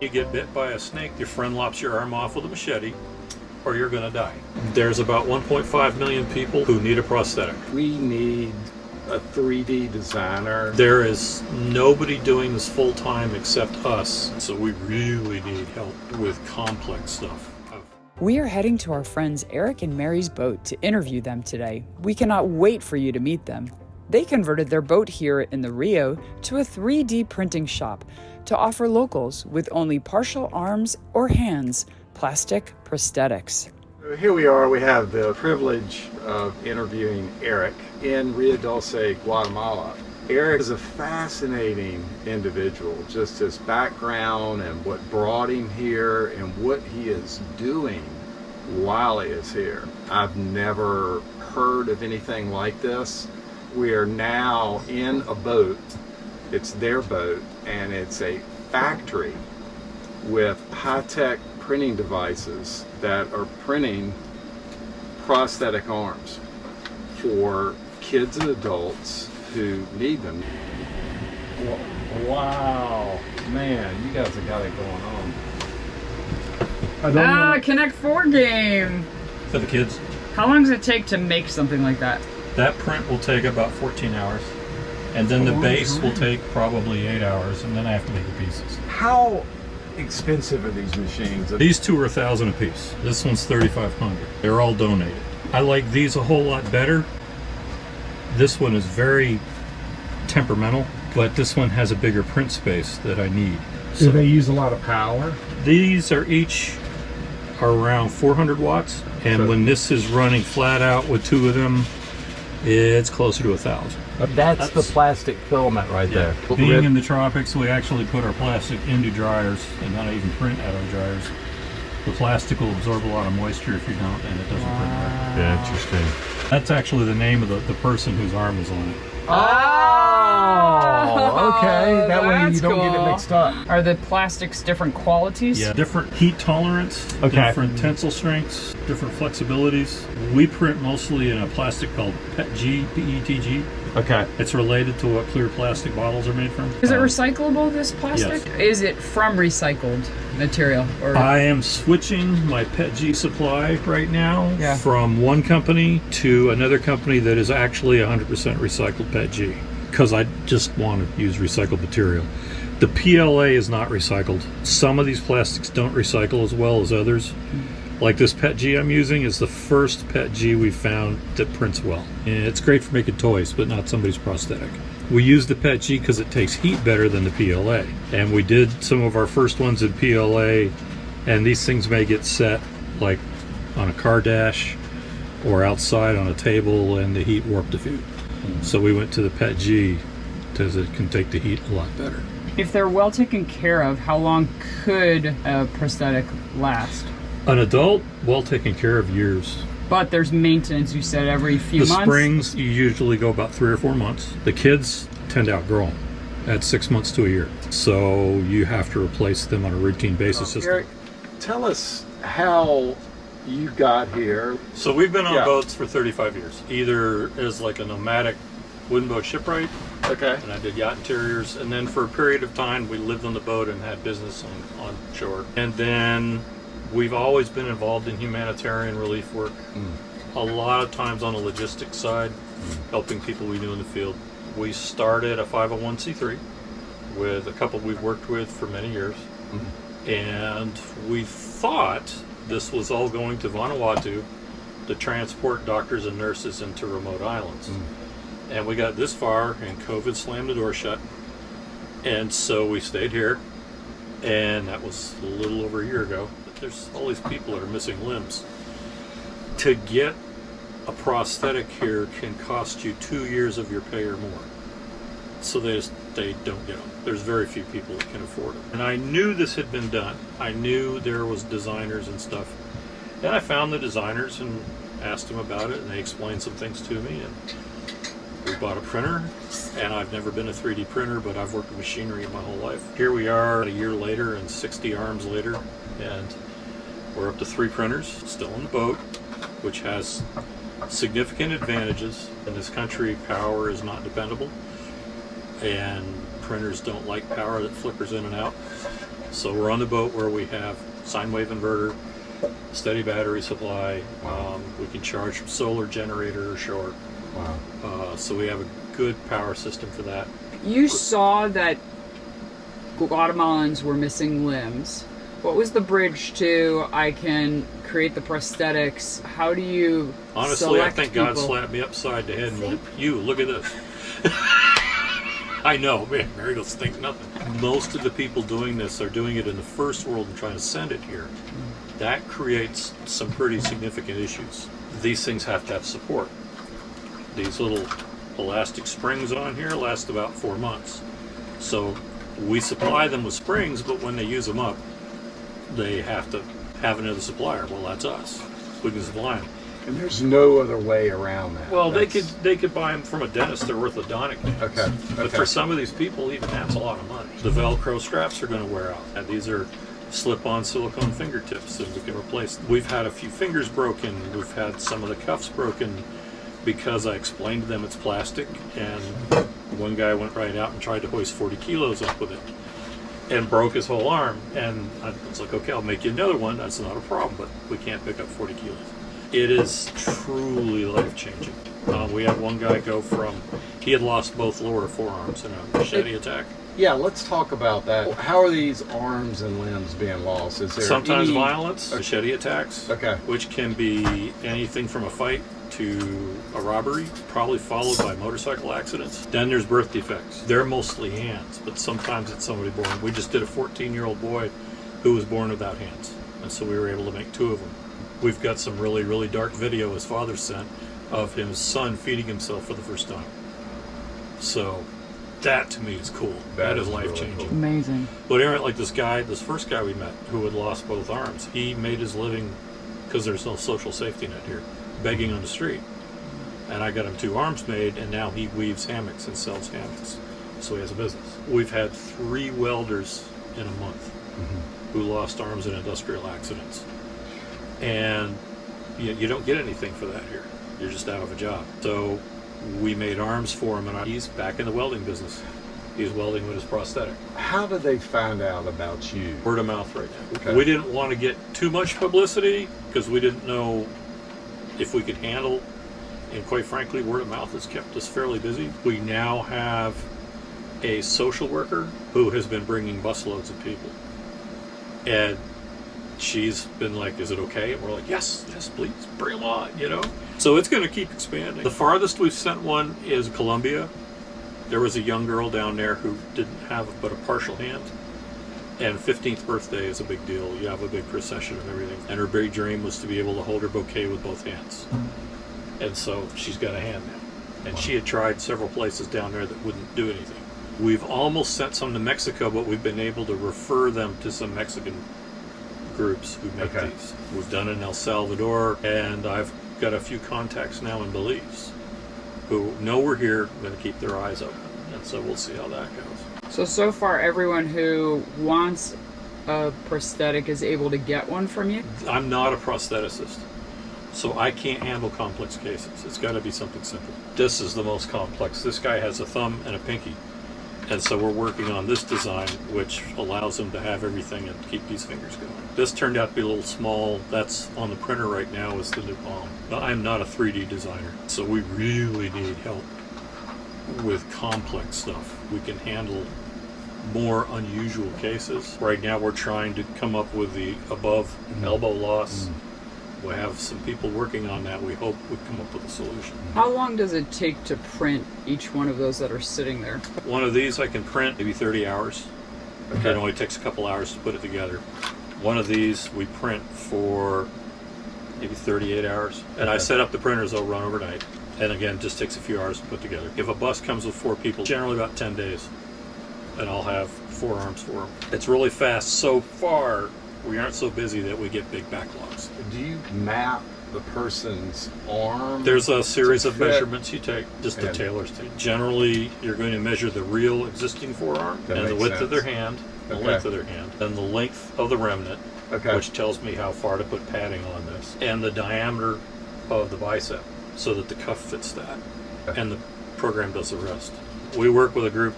You get bit by a snake, your friend lops your arm off with a machete, or you're gonna die. There's about 1.5 million people who need a prosthetic. We need a 3D designer. There is nobody doing this full time except us, so we really need help with complex stuff. We are heading to our friends Eric and Mary's boat to interview them today. We cannot wait for you to meet them. They converted their boat here in the Rio to a 3D printing shop to offer locals with only partial arms or hands plastic prosthetics. Here we are. We have the privilege of interviewing Eric in Rio Dulce, Guatemala. Eric is a fascinating individual, just his background and what brought him here and what he is doing while he is here. I've never heard of anything like this. We are now in a boat. It's their boat, and it's a factory with high-tech printing devices that are printing prosthetic arms for kids and adults who need them. Wow, man, you guys have got it going on. Connect 4 game. For the kids, How long does it take to make something like that? that print will take about 14 hours. And then the base will take probably 8 hours, and then I have to make the pieces. How expensive are these machines? These two are $1,000 a piece. This one's $3,500. They're all donated. I like these a whole lot better. This one is very temperamental, but this one has a bigger print space that I need. Do they use a lot of power? These are each around 400 watts, and Sure. when this is running flat out with 2 of them, it's closer to 1,000. That's the plastic filament right there. Being in the tropics, we actually put our plastic into dryers and not even print out of dryers. The plastic will absorb a lot of moisture if you don't, and it doesn't print right. Yeah, interesting. That's actually the name of the person whose arm is on it. Oh, okay. That way you don't get it mixed up. Are the plastics different qualities? Yeah, different heat tolerance, Okay. different tensile strengths, different flexibilities. We print mostly in a plastic called PETG, P-E-T-G. Okay. It's related to what clear plastic bottles are made from. Is it recyclable, this plastic? Yes. Is it from recycled material? Or I am switching my PETG supply right now Yeah. from one company to another company that is actually 100% recycled PETG, because I just want to use recycled material. The PLA is not recycled. Some of these plastics don't recycle as well as others. Like this PETG I'm using is the first PETG we found that prints well. And it's great for making toys, but not somebody's prosthetic. We use the PETG because it takes heat better than the PLA. And we did some of our first ones in PLA, and these things may get set like on a car dash or outside on a table, and the heat warped a few. So we went to the PETG because it can take the heat a lot better. if they're well taken care of, how long could a prosthetic last? An adult, well taken care of, years. But there's maintenance, you said, every few The months? springs, you usually go about 3 or 4 months. The kids tend to outgrow them at 6 months to a year. So you have to replace them on a routine basis. Eric, tell us how you got here. So we've been on Yeah. boats for 35 years, either as like a nomadic wooden boat shipwright, Okay. and I did yacht interiors, and then for a period of time we lived on the boat and had business on shore. And then we've always been involved in humanitarian relief work, a lot of times on the logistics side, helping people we knew in the field. We started a 501c3 with a couple we've worked with for many years, and we thought this was all going to Vanuatu to transport doctors and nurses into remote islands. And we got this far and COVID slammed the door shut, and so we stayed here, and that was a little over a year ago. But there's all these people that are missing limbs. To get a prosthetic here can cost you 2 years of your pay or more. So they don't get them. There's very few people that can afford it. And I knew this had been done. I knew there was designers and stuff. And I found the designers and asked them about it, and they explained some things to me. And we bought a printer, and I've never been a 3D printer, but I've worked with machinery my whole life. Here we are a year later and 60 arms later, and we're up to 3 printers, still in the boat, which has significant advantages. In this country, power is not dependable, and printers don't like power that flickers in and out. So we're on the boat where we have sine wave inverter, steady battery supply. Wow. We can charge from solar generator or shore. Wow. So we have a good power system for that. You saw that Guatemalans were missing limbs. What was the bridge to I can create the prosthetics? How do you Honestly, I select think God people? slapped me upside the head and went, "You, look at this." I know, man, Mary goes, think nothing. Most of the people doing this are doing it in the first world and trying to send it here. That creates some pretty significant issues. These things have to have support. These little elastic springs on here last about 4 months. So we supply them with springs, but when they use them up, they have to have another supplier. Well, that's us. We can supply them. And there's no other way around that. Well, they That's- could buy them from a dentist. They're orthodontic dentists. Okay. But Okay. for some of these people, even that's a lot of money. The Velcro straps are going to wear out. And these are slip-on silicone fingertips that we can replace. We've had a few fingers broken. We've had some of the cuffs broken because I explained to them it's plastic. And one guy went right out and tried to hoist 40 kilos up with it and broke his whole arm. And I was like, okay, I'll make you another one. That's not a problem, but we can't pick up 40 kilos. It is truly life-changing. We had one guy go from, he had lost both lower forearms in a machete attack. Yeah, let's talk about that. How are these arms and limbs being lost? Is there Sometimes any... violence, machete attacks, Okay. which can be anything from a fight to a robbery, probably followed by motorcycle accidents. Then there's birth defects. They're mostly hands, but sometimes it's somebody born. We just did a 14-year-old boy who was born without hands, and so we were able to make 2 of them. We've got some really, really dark video his father sent of his son feeding himself for the first time. So that to me is cool. That is really life-changing. cool. Amazing. But Aaron, like this first guy we met who had lost both arms, he made his living because there's no social safety net here, begging on the street. And I got him 2 arms made, and now he weaves hammocks and sells hammocks. So he has a business. We've had 3 welders in a month who lost arms in industrial accidents. And you don't get anything for that here. You're just out of a job. So we made arms for him, and he's back in the welding business. He's welding with his prosthetic. How did they find out about you? Word of mouth right now. Okay. We didn't want to get too much publicity because we didn't know if we could handle, and quite frankly, word of mouth has kept us fairly busy. We now have a social worker who has been bringing busloads of people. And she's been like, is it okay? And we're like, yes, please, bring them on, you know? So it's going to keep expanding. The farthest we've sent one is Colombia. There was a young girl down there who didn't have but a partial hand. And 15th birthday is a big deal. You have a big procession and everything. And her big dream was to be able to hold her bouquet with both hands. And so she's got a hand now. And she had tried several places down there that wouldn't do anything. We've almost sent some to Mexico, but we've been able to refer them to some Mexican groups who make Okay. these. We've done it in El Salvador, and I've got a few contacts now in Belize who know we're here, going to keep their eyes open. And so we'll see how that goes. So far, everyone who wants a prosthetic is able to get one from you? I'm not a prostheticist, so I can't handle complex cases. It's got to be something simple. This is the most complex. This guy has a thumb and a pinky. And so we're working on this design, which allows him to have everything and keep these fingers going. This turned out to be a little small. That's on the printer right now is the new palm. But I'm not a 3D designer, so we really need help with complex stuff. We can handle more unusual cases. Right now we're trying to come up with the above elbow loss. We have some people working on that. We hope we come up with a solution. How long does it take to print each one of those that are sitting there? One of these I can print maybe 30 hours. Okay. It only takes a couple hours to put it together. One of these we print for maybe 38 hours. And I Okay. set up the printers, they'll run overnight. And again, just takes a few hours to put together. If a bus comes with 4 people, generally about 10 days. And I'll have 4 arms for them. It's really fast. So far, we aren't so busy that we get big backlogs. Do you map the person's arm? There's a series to of fit? measurements you take, just the And- tailor's take. Generally, you're going to measure the real existing forearm That and the makes width of their sense. hand, the Okay. length of their hand, and the length of the remnant, Okay. which tells me how far to put padding on this, and the diameter of the bicep so that the cuff fits that, Okay. and the program does the rest. We work with a group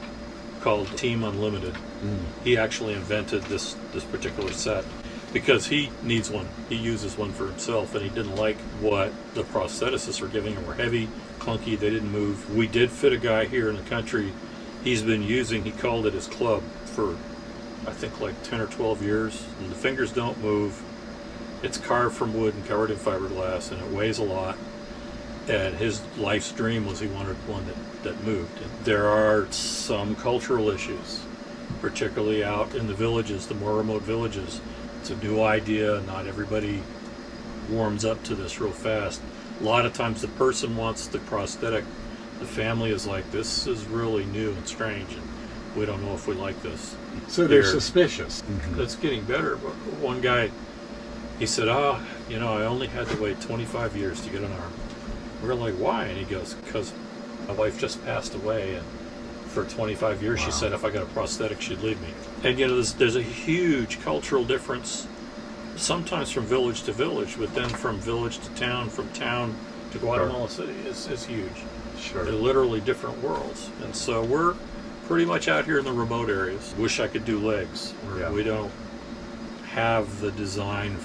called Team Unlimited. He actually invented this particular set because he needs one. He uses one for himself, and he didn't like what the prostheticists were giving him. Were heavy, clunky, they didn't move. We did fit a guy here in the country. He's been using, he called it his club for, I think, like 10 or 12 years. And the fingers don't move. It's carved from wood and covered in fiberglass, and it weighs a lot. And his life's dream was he wanted one that moved. And there are some cultural issues, particularly out in the villages, the more remote villages. It's a new idea. Not everybody warms up to this real fast. A lot of times the person wants the prosthetic. The family is like, this is really new and strange, and we don't know if we like this. So they're suspicious. It's getting better. But one guy, he said, I only had to wait 25 years to get an arm. We're like, why? And he goes, because my wife just passed away, and for 25 years she said if I got a prosthetic she'd leave me. And there's a huge cultural difference, sometimes from village to village, but then from village to town, from town to Guatemala City is huge. Sure. They're literally different worlds. And so we're pretty much out here in the remote areas. Wish I could do legs. We don't have the design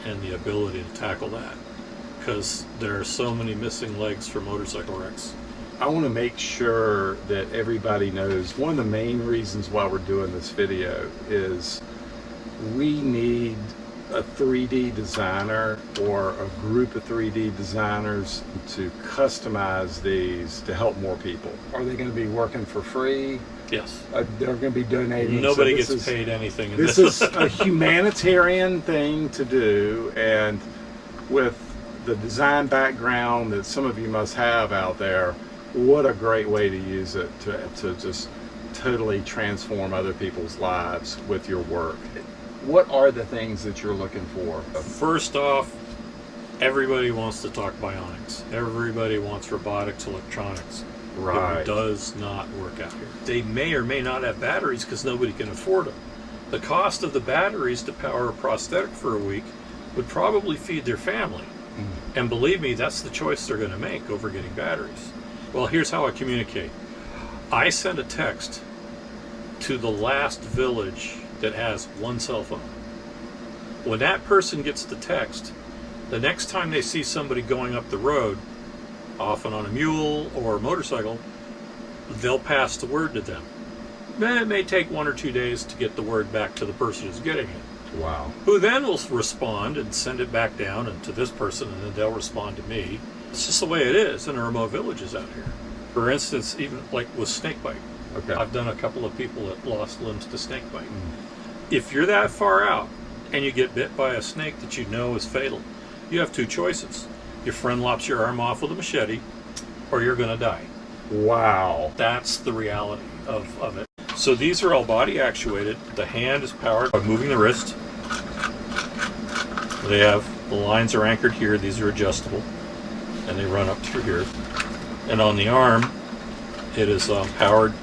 and the ability to tackle that, because there are so many missing legs for motorcycle wrecks. I want to make sure that everybody knows one of the main reasons why we're doing this video is we need a 3D designer or a group of 3D designers to customize these to help more people. Are they going to be working for free? Yes. They're going to be donating. Nobody gets paid anything in this. This is a humanitarian thing to do, and with the design background that some of you must have out there, what a great way to use it to just totally transform other people's lives with your work. What are the things that you're looking for? First off, everybody wants to talk bionics. Everybody wants robotics, electronics. Right. It does not work out here. They may or may not have batteries because nobody can afford them. The cost of the batteries to power a prosthetic for a week would probably feed their family. And believe me, that's the choice they're going to make over getting batteries. Well, here's how I communicate. I send a text to the last village that has one cell phone. When that person gets the text, the next time they see somebody going up the road, often on a mule or a motorcycle, they'll pass the word to them. It may take 1 or 2 days to get the word back to the person who's getting it. Wow. Who then will respond and send it back down and to this person, and then they'll respond to me. It's just the way it is in the remote villages out here. For instance, even like with snakebite. Okay. I've done a couple of people that lost limbs to snakebite. If you're that far out and you get bit by a snake that you know is fatal, you have two choices. Your friend lops your arm off with a machete, or you're going to die. Wow. That's the reality of it. So these are all body actuated. The hand is powered by moving the wrist. The lines are anchored here. These are adjustable, and they run up through here. And on the arm, it is powered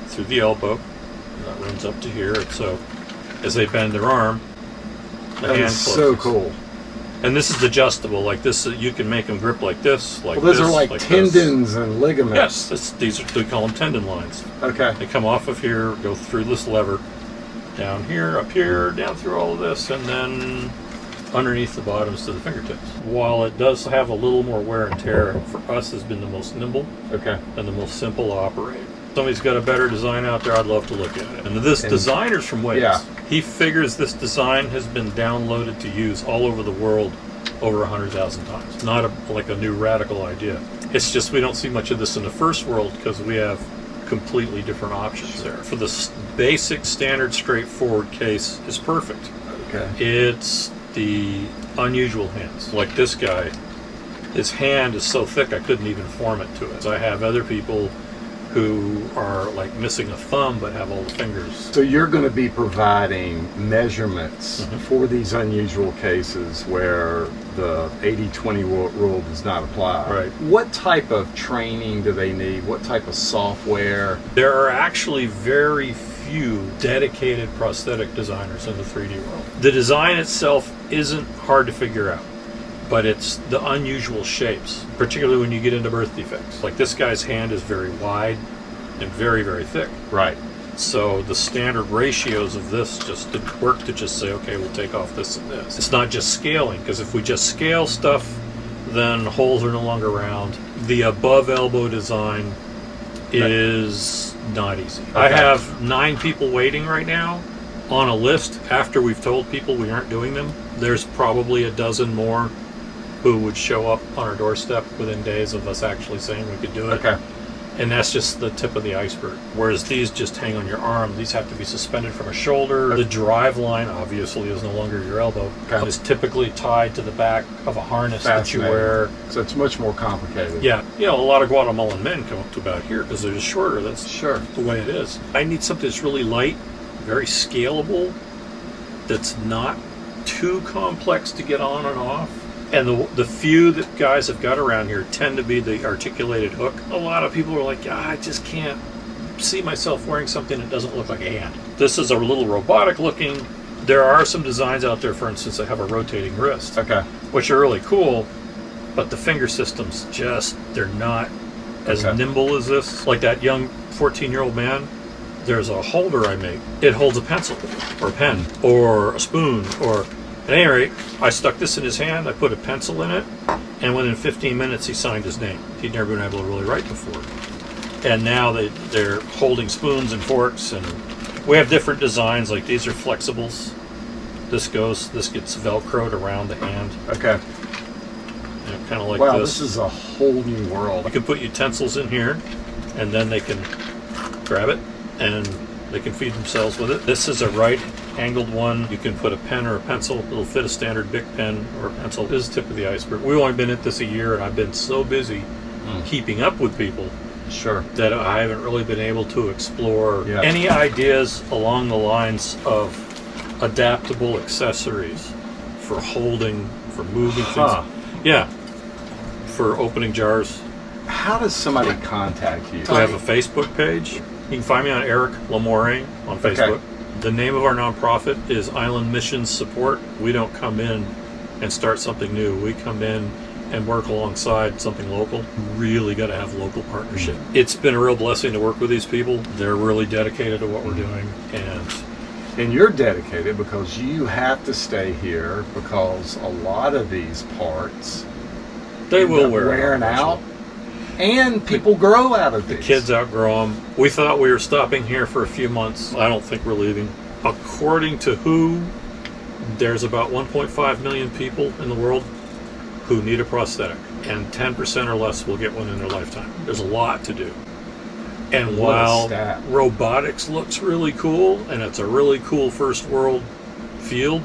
through the elbow. And that runs up to here. And so as they bend their arm, the hand closes. So cool. And this is adjustable, like this. You can make them grip like this, like those this. Are like tendons and ligaments. Yes, they call them tendon lines. Okay. They come off of here, go through this lever, down here, up here, down through all of this, and then underneath the bottoms to the fingertips. While it does have a little more wear and tear, for us has been the most nimble and the most simple to operate. If somebody's got a better design out there, I'd love to look at it. And this designer's from Wales. Yeah. He figures this design has been downloaded to use all over the world over 100,000 times. Not like a new radical idea. It's just we don't see much of this in the first world because we have completely different options there. For the basic, standard, straightforward case is perfect. Okay. It's the unusual hands. Like this guy, his hand is so thick I couldn't even form it to it. So I have other people who are like missing a thumb but have all the fingers. So you're going to be providing measurements for these unusual cases where the 80-20 rule does not apply. Right. What type of training do they need? What type of software? There are actually very few dedicated prosthetic designers in the 3D world. The design itself isn't hard to figure out, but it's the unusual shapes, particularly when you get into birth defects. Like this guy's hand is very wide and very, very thick. Right. So the standard ratios of this just didn't work to just say, okay, we'll take off this and this. It's not just scaling, because if we just scale stuff, then holes are no longer round. The above elbow design is not easy. Okay. I have 9 people waiting right now on a list after we've told people we aren't doing them. There's probably a dozen more who would show up on our doorstep within days of us actually saying we could do it. Okay. And that's just the tip of the iceberg. Whereas these just hang on your arm. These have to be suspended from a shoulder. The drive line, obviously, is no longer your elbow. Okay. It's typically tied to the back of a harness that you wear. So it's much more complicated. Yeah. You know, a lot of Guatemalan men come up to about here because they're just shorter. That's sure the way it is. I need something that's really light, very scalable, that's not too complex to get on and off. And the few that guys have got around here tend to be the articulated hook. A lot of people are like, I just can't see myself wearing something that doesn't look like a hand. This is a little robotic looking. There are some designs out there, for instance, that have a rotating wrist. Okay. Which are really cool, but the finger systems they're not as nimble as this. Like that young 14-year-old man, there's a holder I make. It holds a pencil or a pen or a spoon or... At any rate, I stuck this in his hand, I put a pencil in it, and within 15 minutes he signed his name. He'd never been able to really write before. And now they're holding spoons and forks, and we have different designs, like these are flexibles. This gets Velcroed around the hand. Okay. Kind of like wow, this. This is a whole new world. You can put utensils in here, and then they can grab it, and they can feed themselves with it. This is a right-angled one. You can put a pen or a pencil. It'll fit a standard Bic pen or a pencil. This is the tip of the iceberg. We've only been at this a year, and I've been so busy keeping up with people that I haven't really been able to explore any ideas along the lines of adaptable accessories for holding, for moving things. Yeah, for opening jars. How does somebody contact you? We have a Facebook page. You can find me on Eric Lamore on Facebook. Okay. The name of our nonprofit is Island Missions Support. We don't come in and start something new. We come in and work alongside something local. Really got to have local partnership. It's been a real blessing to work with these people. They're really dedicated to what we're doing. And you're dedicated because you have to stay here because a lot of these parts they will wearing out. And people grow out of these. The kids outgrow them. We thought we were stopping here for a few months. I don't think we're leaving. According to WHO, there's about 1.5 million people in the world who need a prosthetic, and 10% or less will get one in their lifetime. There's a lot to do. And while robotics looks really cool, and it's a really cool first world field,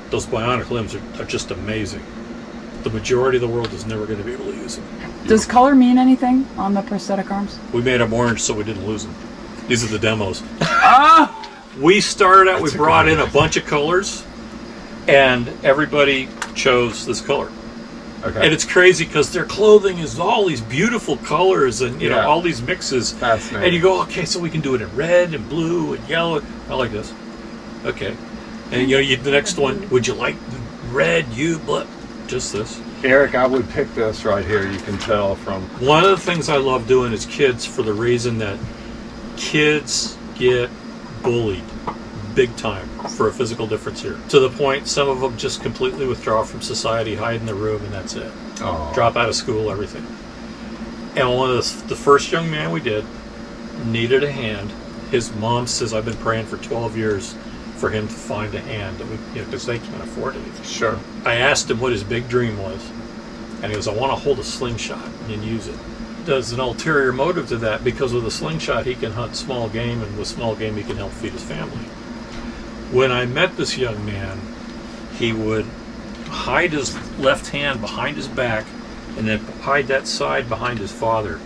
those bionic limbs are just amazing. The majority of the world is never going to be able to use them. Does color mean anything on the prosthetic arms? We made them orange so we didn't lose them. These are the demos. We started out, we brought in a bunch of colors, and everybody chose this color. Okay. And it's crazy because their clothing is all these beautiful colors and you know all these mixes. Fascinating. And you go, okay, so we can do it in red and blue and yellow. I like this. Okay. And you know, the next one, would you like the red, just this? Eric, I would pick this right here. You can tell from... One of the things I love doing is kids, for the reason that kids get bullied big time for a physical difference here. To the point some of them just completely withdraw from society, hide in the room, and that's it. Oh. Drop out of school, everything. And one of the first young man we did needed a hand. His mom says, I've been praying for 12 years for him to find a hand, because they can't afford it. Sure. I asked him what his big dream was, and he goes, I want to hold a slingshot and use it. There's an ulterior motive to that, because with a slingshot he can hunt small game, and with small game he can help feed his family. When I met this young man, he would hide his left hand behind his back and then hide that side behind his father,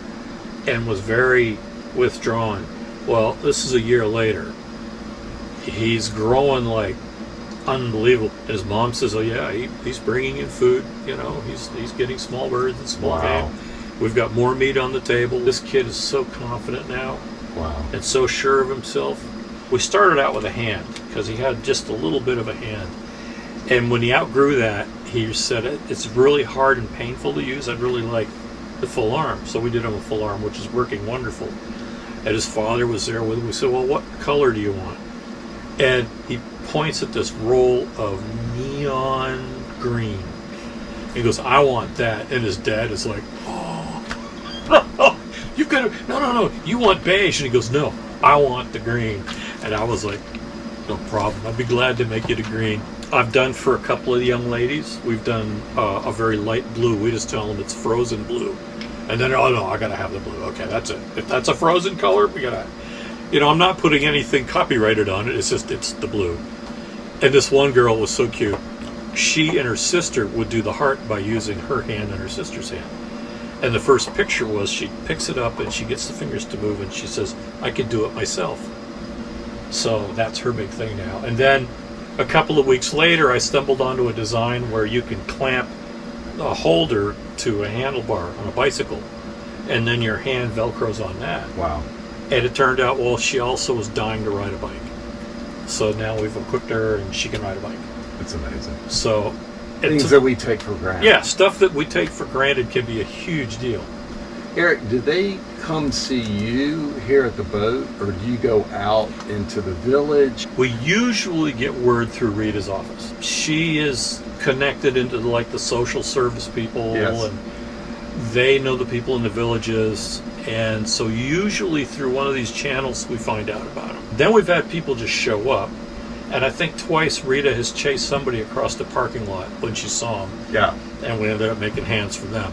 and was very withdrawn. Well, this is a year later. He's growing like unbelievable. And his mom says, oh yeah, he's bringing in food, he's getting small birds and small game. We've got more meat on the table. This kid is so confident now. Wow. And so sure of himself. We started out with a hand because he had just a little bit of a hand. And when he outgrew that, he said, it's really hard and painful to use. I'd really like the full arm. So we did him a full arm, which is working wonderful. And his father was there with him. We said, well, what color do you want? And he points at this roll of neon green. He goes, I want that. And his dad is like, oh, you've got to, no, you want beige. And he goes, no, I want the green. And I was like, no problem. I'd be glad to make you the green. I've done for a couple of young ladies, we've done a very light blue. We just tell them it's frozen blue. And then, oh no, I got to have the blue. Okay, that's it. If that's a frozen color, we got to, I'm not putting anything copyrighted on it. It's just, it's the blue. And this one girl was so cute. She and her sister would do the heart by using her hand and her sister's hand. And the first picture was she picks it up and she gets the fingers to move and she says, I can do it myself. So that's her big thing now. And then a couple of weeks later, I stumbled onto a design where you can clamp a holder to a handlebar on a bicycle, and then your hand Velcros on that. Wow. And it turned out, well, she also was dying to ride a bike. So now we've equipped her and she can ride a bike. That's amazing. So things that we take for granted. Yeah, stuff that we take for granted can be a huge deal. Eric, did they come see you here at the boat, or do you go out into the village? We usually get word through Rita's office. She is connected into the social service people, Yes. and they know the people in the villages, and so usually through one of these channels we find out about them. Then we've had people just show up, and I think twice Rita has chased somebody across the parking lot when she saw them. Yeah. And we ended up making hands for them.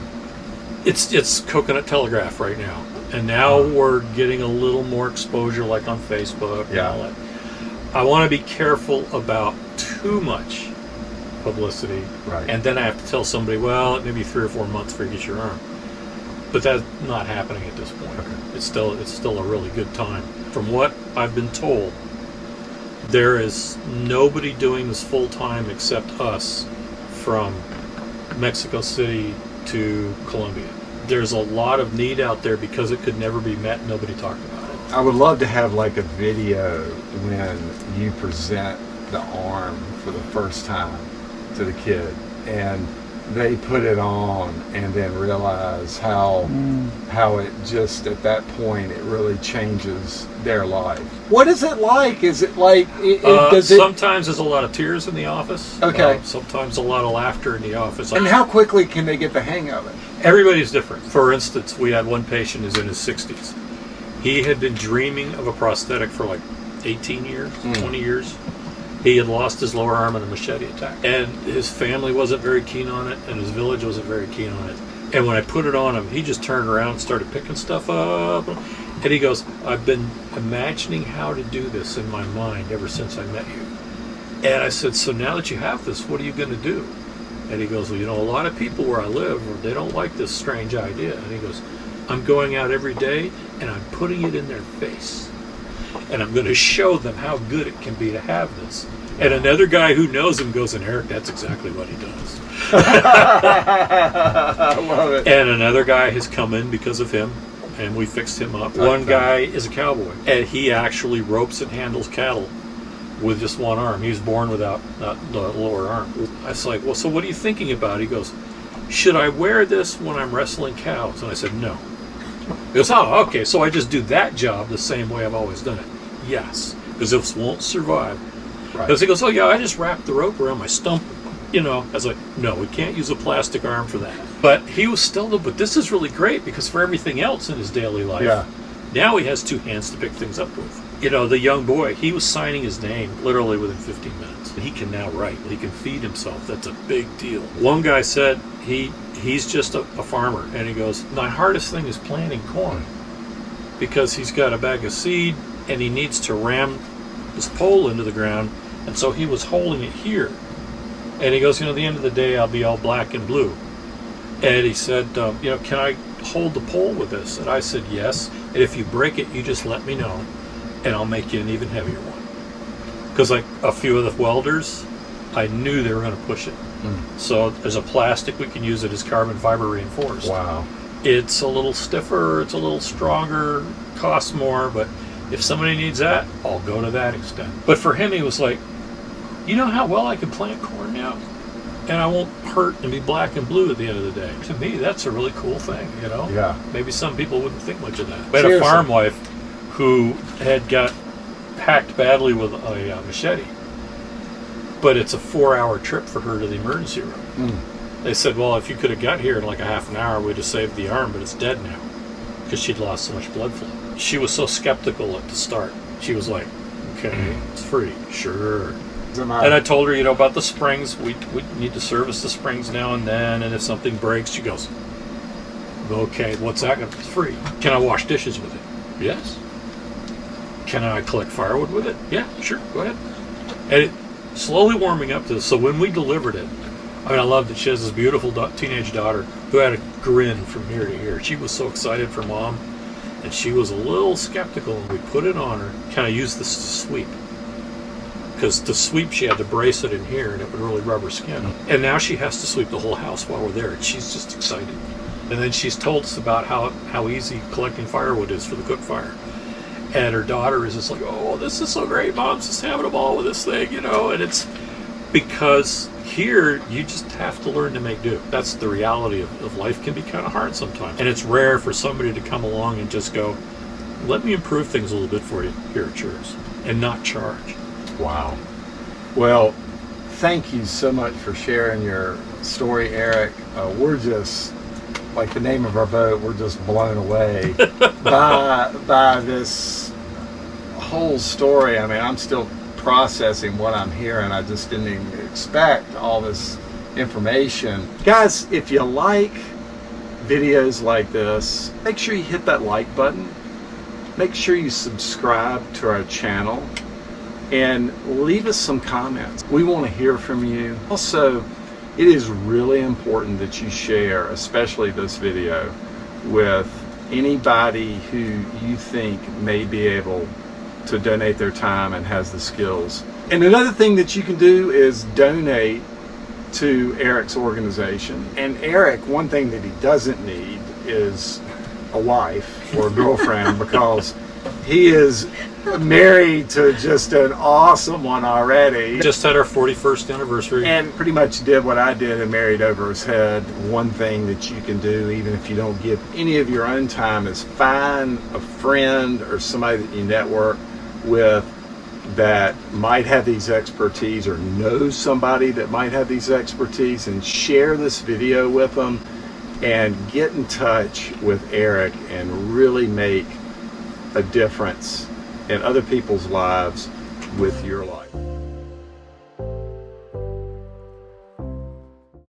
It's Coconut Telegraph right now, and now we're getting a little more exposure, like on Facebook. Yeah. And all that. I want to be careful about too much publicity, Right. and then I have to tell somebody, well, it may be 3 or 4 months before you get your arm. But that's not happening at this point. Okay. It's still a really good time. From what I've been told, there is nobody doing this full time except us from Mexico City to Colombia. There's a lot of need out there because it could never be met. Nobody talked about it. I would love to have a video when you present the arm for the first time to the kid and they put it on and then realize how it just at that point it really changes their life. What is it like? Is it like sometimes there's a lot of tears in the office. Okay. Sometimes a lot of laughter in the office. And how quickly can they get the hang of it? Everybody's different. For instance, we had one patient who's in his 60s. He had been dreaming of a prosthetic for 18 years, 20 years. He had lost his lower arm in a machete attack. And his family wasn't very keen on it, and his village wasn't very keen on it. And when I put it on him, he just turned around and started picking stuff up. And he goes, I've been imagining how to do this in my mind ever since I met you. And I said, so now that you have this, what are you going to do? And he goes, well, a lot of people where I live, they don't like this strange idea. And he goes, I'm going out every day, and I'm putting it in their face. And I'm going to show them how good it can be to have this. And another guy who knows him goes, and Eric, that's exactly what he does. I love it. And another guy has come in because of him, and we fixed him up. One guy is a cowboy, and he actually ropes and handles cattle with just one arm. He was born without the lower arm. I was like, well, so what are you thinking about? He goes, should I wear this when I'm wrestling cows? And I said, no. He goes, oh, okay, so I just do that job the same way I've always done it. Yes, because this won't survive. Right. Because he goes, oh yeah, I just wrapped the rope around my stump. I was like, no, we can't use a plastic arm for that. But he was still, but this is really great because for everything else in his daily life, now he has 2 hands to pick things up with. The young boy, he was signing his name literally within 15 minutes. He can now write. He can feed himself. That's a big deal. One guy said he's just a farmer, and he goes, my hardest thing is planting corn because he's got a bag of seed and he needs to ram his pole into the ground, and so he was holding it here. And he goes, at the end of the day, I'll be all black and blue. And he said, can I hold the pole with this? And I said, yes. And if you break it, you just let me know, and I'll make you an even heavier one. Because a few of the welders, I knew they were going to push it. So there's a plastic we can use that is carbon fiber reinforced. Wow. It's a little stiffer, it's a little stronger, costs more, but if somebody needs that, I'll go to that extent. But for him, he was like, you know how well I can plant corn now? And I won't hurt and be black and blue at the end of the day. To me, that's a really cool thing, Yeah. Maybe some people wouldn't think much of that. We had a farm wife who had got hacked badly with a machete. But it's a 4-hour trip for her to the emergency room. They said, well, if you could have got here in like a half an hour, we'd have saved the arm, but it's dead now because she'd lost so much blood flow. She was so skeptical at the start. She was like, okay, it's free. Sure. And I told her, you know, about the springs. We need to service the springs now and then, and if something breaks, she goes, okay, what's that going to be? It's free. Can I wash dishes with it? Yes. Can I collect firewood with it? Yeah, sure, go ahead. And it slowly warming up to this. So when we delivered it, I mean, I loved it. She has this beautiful teenage daughter who had a grin from ear to ear. She was so excited for Mom, and she was a little skeptical. And we put it on her. Can I use this to sweep? Because to sweep, she had to brace it in here, and it would really rub her skin. And now she has to sweep the whole house while we're there, and she's just excited. And then she's told us about how easy collecting firewood is for the cook fire. And her daughter is just like, oh, this is so great. Mom's just having a ball with this thing, you know. And it's because here you just have to learn to make do. That's the reality of life. Can be kind of hard sometimes. And it's rare for somebody to come along and just go, let me improve things a little bit for you here at yours, and not charge. Wow. Well, thank you so much for sharing your story, Eric. We're just, like the name of our boat, we're just blown away by this whole story. I mean, I'm still processing what I'm hearing. I just didn't even expect all this information. Guys, if you like videos like this, make sure you hit that like button. Make sure you subscribe to our channel and leave us some comments. We want to hear from you. Also, it is really important that you share, especially this video, with anybody who you think may be able to donate their time and has the skills. And another thing that you can do is donate to Eric's organization. And Eric, one thing that he doesn't need is a wife or a girlfriend because he is married to just an awesome one already. Just had our 41st anniversary. And pretty much did what I did and married over his head. One thing that you can do, even if you don't give any of your own time, is find a friend or somebody that you network with that might have these expertise or know somebody that might have these expertise, and share this video with them and get in touch with Eric and really make a difference in other people's lives with your life.